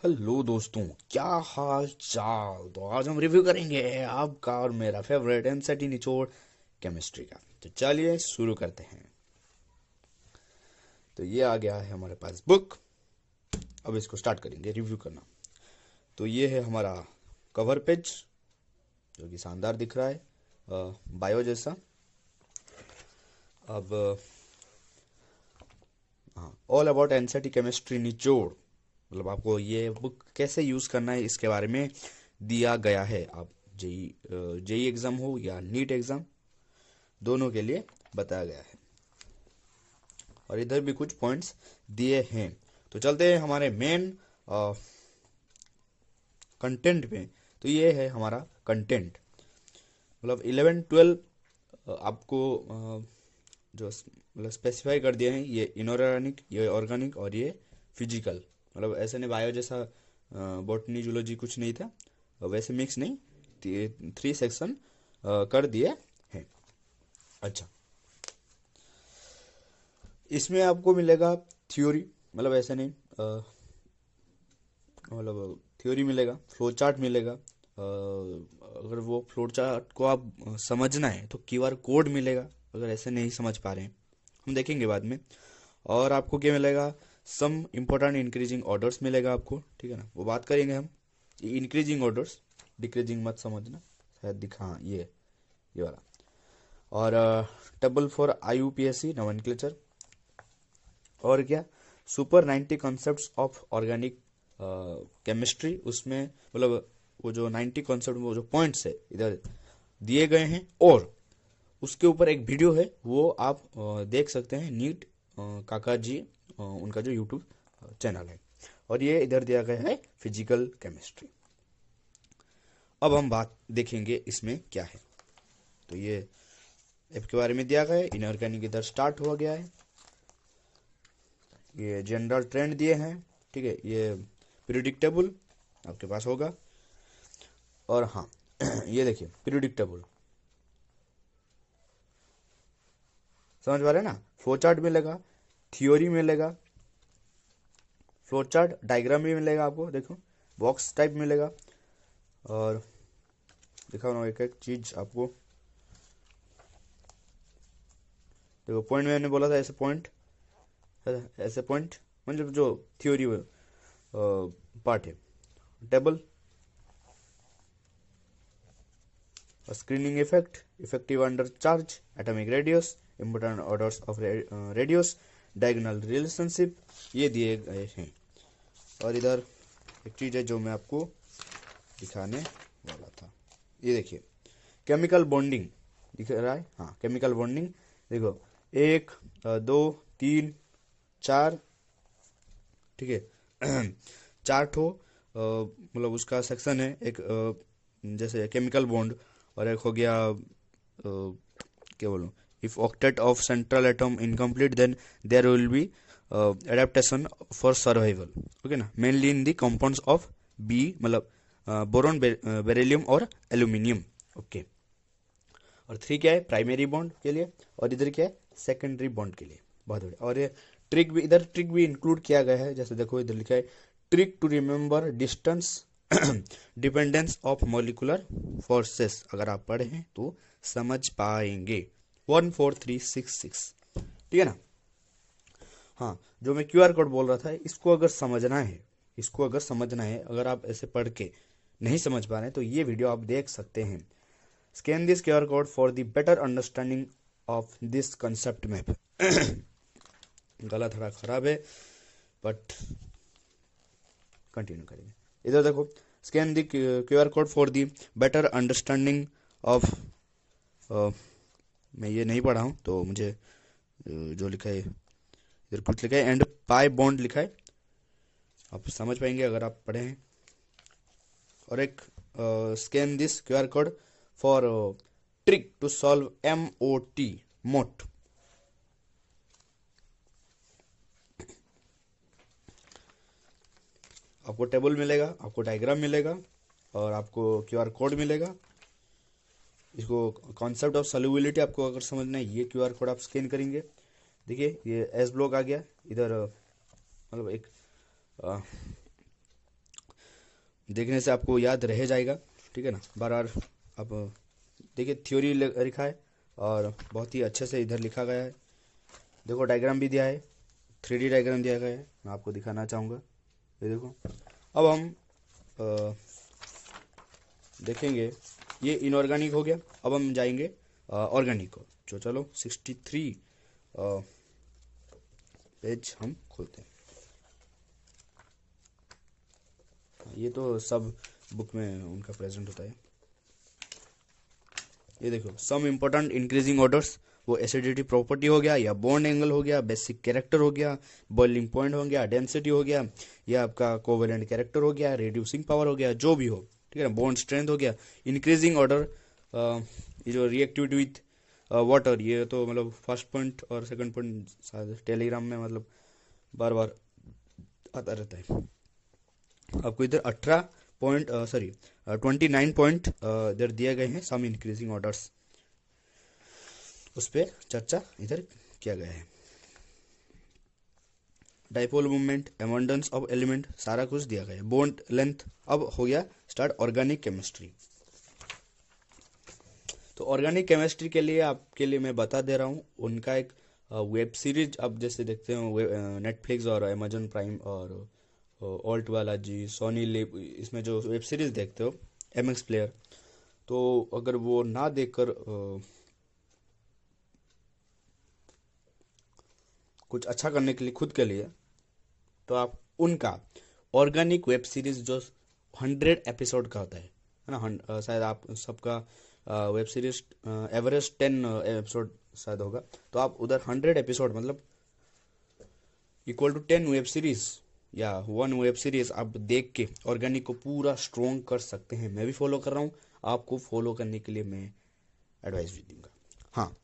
Hello दोस्तों, क्या हाल चाल। तो आज हम रिव्यू करेंगे आपका और मेरा फेवरेट एनसीईआरटी निचोड़ केमिस्ट्री का। तो चलिए शुरू करते हैं। तो ये आ गया है हमारे पास बुक। अब इसको स्टार्ट करेंगे रिव्यू करना। तो ये है हमारा कवर पेज, जो कि शानदार दिख रहा है, बायो जैसा। अब हाँ, ऑल अबाउट एनसीईआरटी केमिस्ट्री निचोड़, मतलब आपको ये बुक कैसे यूज़ करना है इसके बारे में दिया गया है। आप जेई जेई एग्ज़ाम हो या नीट एग्ज़ाम, दोनों के लिए बताया गया है। और इधर भी कुछ पॉइंट्स दिए हैं। तो चलते हैं हमारे मेन कंटेंट में। तो ये है हमारा कंटेंट, मतलब 11 12 आपको जो मतलब स्पेसिफाई कर दिए हैं, ये इनऑर्गेनिक, ये ऑर्गेनिक और ये फिजिकल। मतलब ऐसे नहीं बायो जैसा बॉटनी जूलॉजी कुछ नहीं था, वैसे मिक्स नहीं, 3 सेक्शन कर दिए हैं। अच्छा, इसमें आपको मिलेगा थ्योरी, मतलब ऐसे नहीं, मतलब थ्योरी मिलेगा, फ्लो चार्ट मिलेगा। अगर वो फ्लो चार्ट को आप समझना है तो क्यूआर कोड मिलेगा, अगर ऐसे नहीं समझ पा रहे हैं, हम देखेंगे बाद में। और आपको क्या मिलेगा, सम इम्पोर्टेंट इंक्रीजिंग ऑर्डर्स मिलेगा आपको, ठीक है ना, वो बात करेंगे हम। इंक्रीजिंग ऑर्डर्स, डिक्रीजिंग मत समझना, शायद दिखा, हाँ ये वाला। और टेबल फॉर IUPAC नोमेनक्लेचर। और क्या, super 90 concepts of organic chemistry, उसमें मतलब वो जो 90 कॉन्सेप्ट, वो जो पॉइंट्स है इधर दिए गए हैं। और उसके ऊपर एक वीडियो है, वो आप देख सकते हैं, नीट काका जी, उनका जो यूट्यूब चैनल है। और ये इधर दिया गया है फिजिकल केमिस्ट्री। अब हम बात देखेंगे इसमें क्या है। तो ये ऐप के बारे में दिया गया है, इनऑर्गेनिक इधर स्टार्ट हुआ गया है, ये जनरल ट्रेंड दिए हैं, ठीक है, ये प्रिडिक्टेबल आपके पास होगा। और हाँ ये देखिए प्रिडिक्टेबल, समझ पा रहे हैं ना। फ्लो चार्ट मिलेगा, थियोरी मिलेगा, फ्लो चार्ट डायग्राम भी मिलेगा आपको, देखो बॉक्स टाइप मिलेगा। और दिखाओ ना एक एक चीज आपको, देखो पॉइंट मैंने बोला था, ऐसे पॉइंट, ऐसे पॉइंट, मतलब जो थ्योरी पार्ट है। Table, screening effect, effective under charge, atomic radius, important orders of radius, diagonal relationship, ये दिए गए हैं। और इधर एक चीज़ है जो मैं आपको दिखाने वाला था, ये देखिए केमिकल बॉन्डिंग दिख रहा है। हाँ, केमिकल बॉन्डिंग देखो, 1 2 3 4, ठीक है। 4 ठो मतलब उसका सेक्शन है, एक जैसे केमिकल बॉन्ड, और एक हो गया क्या बोलूँ, if octet of central atom incomplete then there will be adaptation for survival, okay ना, mainly in the compounds of B, मतलब बोरॉन, बेरिलियम और एल्यूमिनियम, ओके। और 3 क्या है, प्राइमरी बॉन्ड के लिए, और इधर क्या है, सेकेंडरी बॉन्ड के लिए। बहुत बढ़िया। और ये ट्रिक भी, इधर ट्रिक भी इंक्लूड किया गया है, जैसे देखो इधर लिखा है, trick to remember distance dependence of molecular forces. अगर आप पढ़े हैं तो समझ पाएंगे। 14366, ठीक है ना। हाँ, जो मैं क्यूआर कोड बोल रहा था, इसको अगर समझना है, इसको अगर समझना है, अगर आप ऐसे पढ़ के नहीं समझ पा रहे हैं तो ये वीडियो आप देख सकते हैं। Scan this QR code for the better understanding of this concept map. गला थोड़ा खराब है, बट कंटिन्यू करेंगे। इधर देखो, scan the QR code for the better understanding of, मैं ये नहीं पढ़ा हूँ तो मुझे जो लिखा है इधर कुछ लिखा है, एंड पाई बॉन्ड लिखा है, आप समझ पाएंगे अगर आप पढ़े हैं। और एक scan this QR code for trick to solve MOT, मोट। आपको टेबल मिलेगा, आपको डायग्राम मिलेगा, और आपको क्यूआर कोड मिलेगा। इसको कॉन्सेप्ट ऑफ सॉल्युबिलिटी आपको अगर समझना है, ये क्यूआर कोड आप स्कैन करेंगे, देखिए ये एस ब्लॉक आ गया इधर, मतलब एक देखने से आपको याद रह जाएगा, ठीक है ना। बार बार आप देखिए, थ्योरी लिखा है और बहुत ही अच्छे से इधर लिखा गया है। देखो डायग्राम भी दिया है, 3D डायग्राम दिया गया है, मैं आपको दिखाना चाहूँगा। ये देखो, अब हम देखेंगे, ये इनऑर्गेनिक हो गया। अब हम जाएंगे ऑर्गेनिक को। जो चलो 63 पेज हम खोलते हैं। ये तो सब बुक में उनका प्रेजेंट होता है। ये देखो, सम इम्पोर्टेंट इंक्रीजिंग ऑर्डर्स, वो एसिडिटी प्रॉपर्टी हो गया, या बॉन्ड एंगल हो गया, बेसिक कैरेक्टर हो गया, बॉइलिंग पॉइंट हो गया, डेंसिटी हो गया, या आपका कोवेलेंट कैरेक्टर हो गया, रिड्यूसिंग पावर हो गया, जो भी हो, ठीक है ना। बॉन्ड स्ट्रेंथ हो गया, इंक्रीजिंग ऑर्डर, ये जो रिएक्टिविटी विथ वाटर, ये तो मतलब फर्स्ट पॉइंट और सेकंड पॉइंट शायद टेलीग्राम में मतलब बार बार आता रहता है। आपको इधर 18 पॉइंट 29 पॉइंट इधर दिए गए हैं, सम इंक्रीजिंग ऑर्डर्स, उस पर चर्चा इधर किया गया है। Dipole movement, abundance of element, सारा कुछ दिया गया है। Bond length. अब हो गया स्टार्ट ऑर्गेनिक केमिस्ट्री। तो ऑर्गेनिक केमिस्ट्री के लिए आपके लिए मैं बता दे रहा हूँ, उनका एक वेब सीरीज आप जैसे देखते हो नेटफ्लिक्स और अमेजन प्राइम और ऑल्ट वाला जी, सोनी लिव, इसमें जो वेब सीरीज देखते हो MX प्लेयर, तो अगर वो ना देखकर कुछ अच्छा करने के लिए खुद के लिए, तो आप उनका ऑर्गेनिक वेब सीरीज जो 100 एपिसोड का होता है ना, शायद आप सबका वेब सीरीज एवरेज 10 एपिसोड शायद होगा, तो आप उधर 100 एपिसोड मतलब इक्वल टू 10 वेब सीरीज या 1 वेब सीरीज आप देख के ऑर्गेनिक को पूरा स्ट्रॉन्ग कर सकते हैं। मैं भी फॉलो कर रहा हूँ, आपको फॉलो करने के लिए मैं एडवाइस भी दूंगा। हाँ,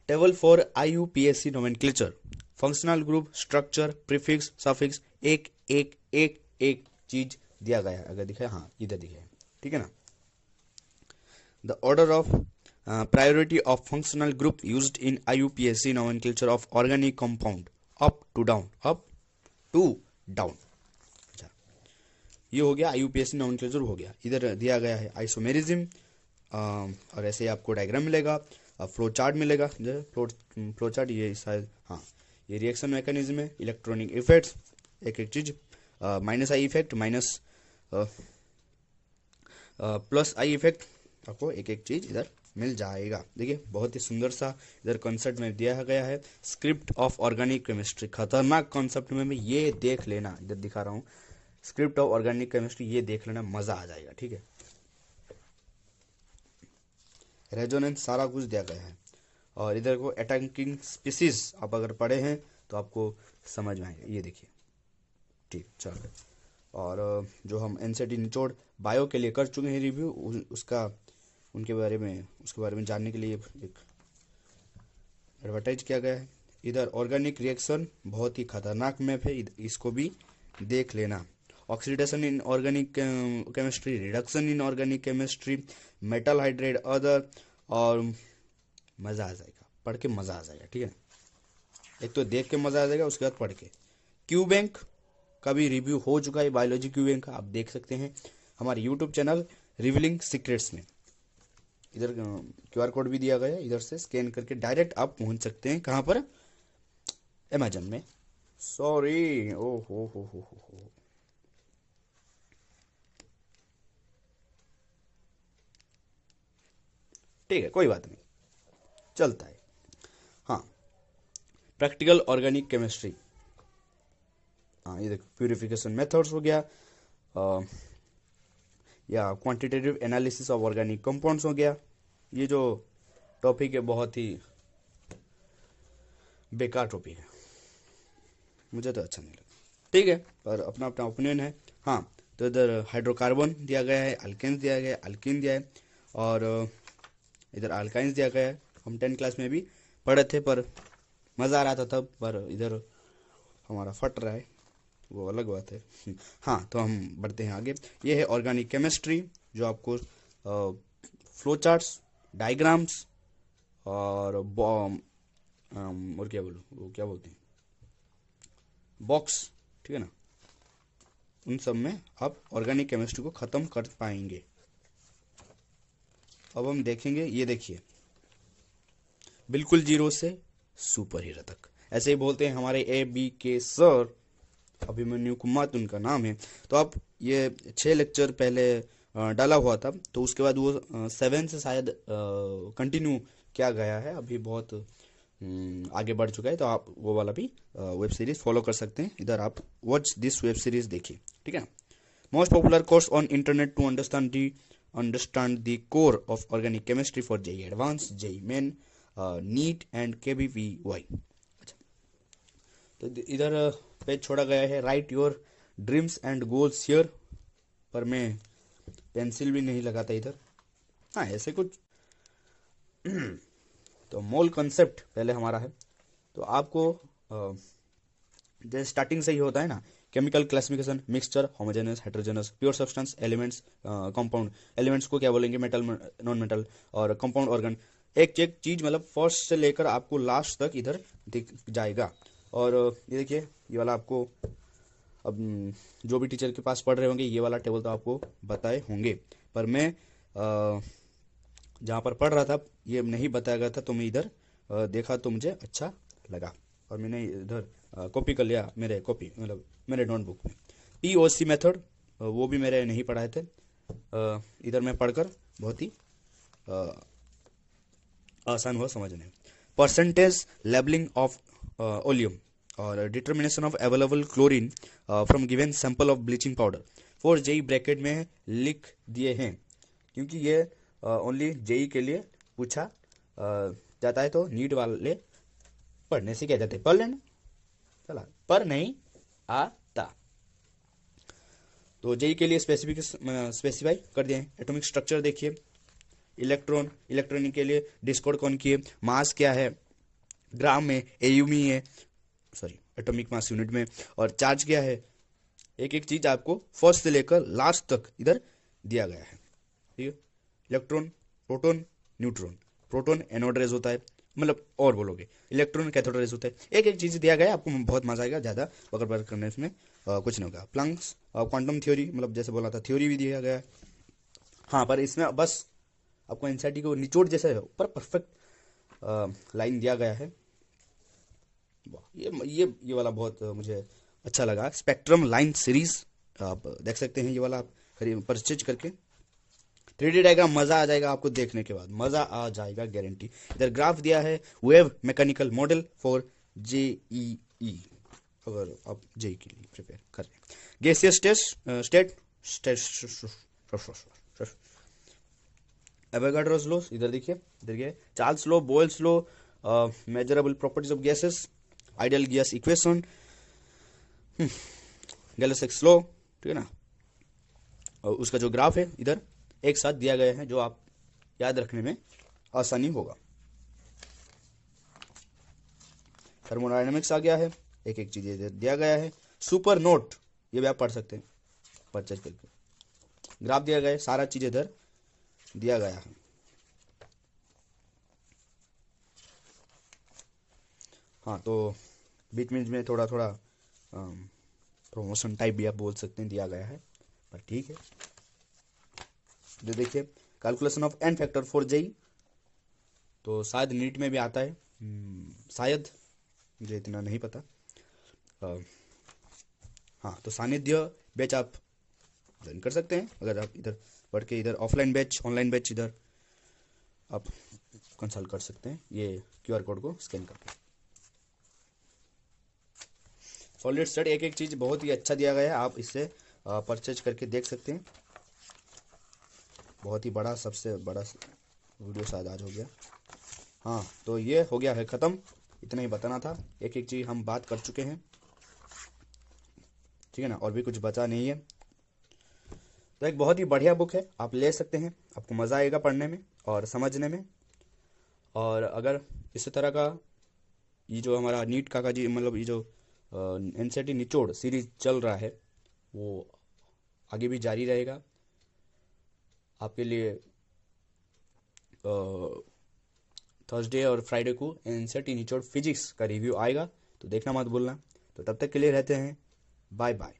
table for IUPAC nomenclature, functional group, structure, prefix, suffix, एक एक एक एक चीज दिया गया है। अगर दिखा, हाँ इधर दिखा है, ठीक है ना। The order of priority of functional group used in IUPAC nomenclature of organic compound, up to down, up to down. अच्छा, ये हो गया IUPAC नोमेनक्लेचर हो गया। इधर दिया गया है आइसोमेरिज्म, और ऐसे आपको डायग्राम मिलेगा, फ्लो चार्ट मिलेगा। जो फ्लो चार्ट ये शायद, हाँ ये रिएक्शन मैकेनिज्म है, इलेक्ट्रॉनिक इफेक्ट्स, एक एक चीज, minus I effect, minus plus I effect, आपको एक एक चीज इधर मिल जाएगा। देखिए बहुत ही सुंदर सा इधर कॉन्सेप्ट में दिया गया है, स्क्रिप्ट ऑफ ऑर्गेनिक केमिस्ट्री। खतरनाक कॉन्सेप्ट में मैं ये देख लेना, इधर दिखा रहा हूँ, स्क्रिप्ट ऑफ ऑर्गेनिक केमिस्ट्री, ये देख लेना, मजा आ जाएगा, ठीक है। रेजोनेंस सारा कुछ दिया गया है। और इधर को अटैकिंग स्पीसीज आप अगर पढ़े हैं तो आपको समझ में आएगा। ये देखिए, ठीक चलो। और जो हम NCERT निचोड़ बायो के लिए कर चुके हैं रिव्यू, उसका उसके बारे में जानने के लिए एक एडवर्टाइज किया गया है। इधर ऑर्गेनिक रिएक्शन बहुत ही खतरनाक मैप है, इसको भी देख लेना। Oxidation in organic chemistry, reduction in organic chemistry, metal hydrate other, और मज़ा आ जाएगा, पढ़ के मज़ा आ जाएगा, ठीक है। एक तो देख के मज़ा आ जाएगा, उसके बाद पढ़ के। क्यू बैंक का भी रिव्यू हो चुका है, बायोलॉजी क्यू बैंक का आप देख सकते हैं हमारे यूट्यूब चैनल रिवीलिंग सीक्रेट्स में। इधर QR कोड भी दिया गया है, इधर से स्कैन करके डायरेक्ट आप पहुंच सकते हैं। कहाँ पर? अमेजन में। सॉरी, ओ हो, ठीक है, कोई बात नहीं, चलता है। हाँ, प्रैक्टिकल ऑर्गेनिक केमिस्ट्री, हाँ ये देखो, प्यूरिफिकेशन मेथड्स हो गया, या quantitative analysis of organic compounds हो गया। ये जो टॉपिक है बहुत ही बेकार टॉपिक है, मुझे तो अच्छा नहीं लगा, ठीक है, पर अपना अपना ओपिनियन है। हाँ, तो इधर हाइड्रोकार्बन दिया गया है, अल्केन्स दिया गया है, अल्कीन दिया है, और इधर अल्काइंस दिया गया है। हम 10 क्लास में भी पढ़े थे, पर मज़ा आ रहा था तब, पर इधर हमारा फट रहा है, वो अलग बात है। हाँ, तो हम बढ़ते हैं आगे। ये है ऑर्गेनिक केमिस्ट्री, जो आपको फ्लो चार्ट्स, डायग्राम्स और क्या बोलूँ, वो क्या बोलते हैं, बॉक्स, ठीक है ना, उन सब में आप ऑर्गेनिक केमिस्ट्री को ख़त्म कर पाएंगे। अब हम देखेंगे, ये देखिए, बिल्कुल जीरो से सुपर हीरो तक, ऐसे ही बोलते हैं हमारे ABK सर, अभिमन्यु कुमार उनका नाम है। तो आप ये 6 लेक्चर पहले डाला हुआ था, तो उसके बाद वो 7 से शायद कंटिन्यू किया गया है, अभी बहुत आगे बढ़ चुका है। तो आप वो वाला भी वेब सीरीज फॉलो कर सकते हैं, इधर आप वॉच दिस वेब सीरीज देखिए, ठीक है ना। Most popular course on internet to understand the core of organic chemistry for JEE advance, JEE main, NEET and KVPY। अच्छा, तो इधर पेज छोड़ा गया है, write your dreams and goals here, पर मैं पेंसिल भी नहीं लगाता इधर। हाँ, ऐसे कुछ तो मोल कॉन्सेप्ट पहले हमारा है, तो आपको जैसे स्टार्टिंग से ही होता है ना, chemical classification, mixture, homogeneous, heterogeneous, pure substance, elements, compound, elements को क्या बोलेंगे, मेटल, नॉन मेटल, और कंपाउंड ऑर्गन, एक एक चीज मतलब फर्स्ट से लेकर आपको लास्ट तक इधर दिख जाएगा। और ये देखिए, ये वाला आपको अब जो भी टीचर के पास पढ़ रहे होंगे, ये वाला टेबल तो आपको बताए होंगे, पर मैं जहाँ पर पढ़ रहा था ये नहीं बताया गया था, तो मैं इधर देखा तो मुझे अच्छा लगा, और मैंने इधर कॉपी कर लिया, मेरे कॉपी मतलब मेरे नोटबुक में। POC मेथड वो भी मेरे नहीं पढ़ाए थे, इधर मैं पढ़कर बहुत ही आसान हुआ समझने में। परसेंटेज लेबलिंग ऑफ ओलियम और determination of available chlorine from given sample of bleaching powder for JEE bracket में लिख दिए हैं, क्योंकि ये ओनली JEE के लिए पूछा जाता है, तो नीट वाले पढ़ने से क्या जाते हैं, पढ़ लेना, चला पर नहीं आता। तो JEE के लिए स्पेसिफाई कर दिए हैं। एटॉमिक स्ट्रक्चर देखिए, इलेक्ट्रॉनिक के लिए डिस्कोड कौन की है, मास क्या है ग्राम में, AU में है, सॉरी एटॉमिक मास यूनिट में, और चार्ज क्या है, एक एक चीज आपको फर्स्ट से लेकर लास्ट तक इधर दिया गया है, ठीक है। Electron, proton, neutron, proton anode rays होता है, मतलब और बोलोगे इलेक्ट्रॉन कैथोड रेज होता है, एक एक चीज दिया गया है, आपको बहुत मजा आएगा, ज्यादा पकड़ करने में कुछ नहीं होगा। प्लंक्स क्वांटम थ्योरी, मतलब जैसे बोला था थ्योरी भी दिया गया है। हाँ, पर इसमें बस आपको एनसीईआरटी को निचोड़ जैसे ऊपर परफेक्ट लाइन दिया गया है। ये वाला बहुत मुझे अच्छा लगा, स्पेक्ट्रम लाइन सीरीज आप देख सकते हैं, ये वाला आप परचेज करके। 3D डायग्राम मजा आ जाएगा आपको देखने के बाद, मजा आ जाएगा गारंटी। इधर ग्राफ दिया है, wave mechanical model for JEE, अगर आप JEE के लिए प्रिपेयर कर रहे हैं। गैसियस स्टेट एवोगाड्रोस लॉ, इधर देखिए Charles law, Boyle's law, measurable properties of gases, ideal gas equation, Gay-Lussac's law, ठीक है ना। और उसका जो ग्राफ है इधर एक साथ दिया गया है, जो आप याद रखने में आसानी होगा। थर्मोडायनेमिक्स आ गया है, एक एक चीज इधर दिया गया है। सुपर नोट ये भी आप पढ़ सकते हैं परचेज करके, ग्राफ दिया गया है, सारा चीज इधर दिया गया है। हाँ, तो बीच में थोड़ा थोड़ा प्रमोशन टाइप भी आप बोल सकते हैं दिया गया है, पर ठीक है। जो देखिए calculation of n factor for JEE, तो शायद नीट में भी आता है, शायद, मुझे इतना नहीं पता। हाँ, तो सानिध्य बैच आप ज्वाइन कर सकते हैं, अगर आप इधर पढ़ के इधर ऑफलाइन बैच, ऑनलाइन बैच इधर आप कंसल्ट कर सकते हैं, ये QR कोड को स्कैन करके। सॉलिड स्टेट एक एक चीज बहुत ही अच्छा दिया गया है, आप इससे परचेज करके देख सकते हैं। बहुत ही बड़ा, सबसे बड़ा वीडियो शायद आज हो गया। हाँ, तो ये हो गया है ख़त्म, इतना ही बताना था, एक एक चीज़ हम बात कर चुके हैं, ठीक है ना, और भी कुछ बचा नहीं है। तो एक बहुत ही बढ़िया बुक है, आप ले सकते हैं, आपको मज़ा आएगा पढ़ने में और समझने में। और अगर इस तरह का ये जो हमारा नीट का जी मतलब ये जो NCERT निचोड़ सीरीज चल रहा है, वो आगे भी जारी रहेगा। आपके लिए थर्सडे और फ्राइडे को NCERT निचोड़ फिजिक्स का रिव्यू आएगा, तो देखना मत भूलना। तो तब तक के लिए रहते हैं, बाय बाय।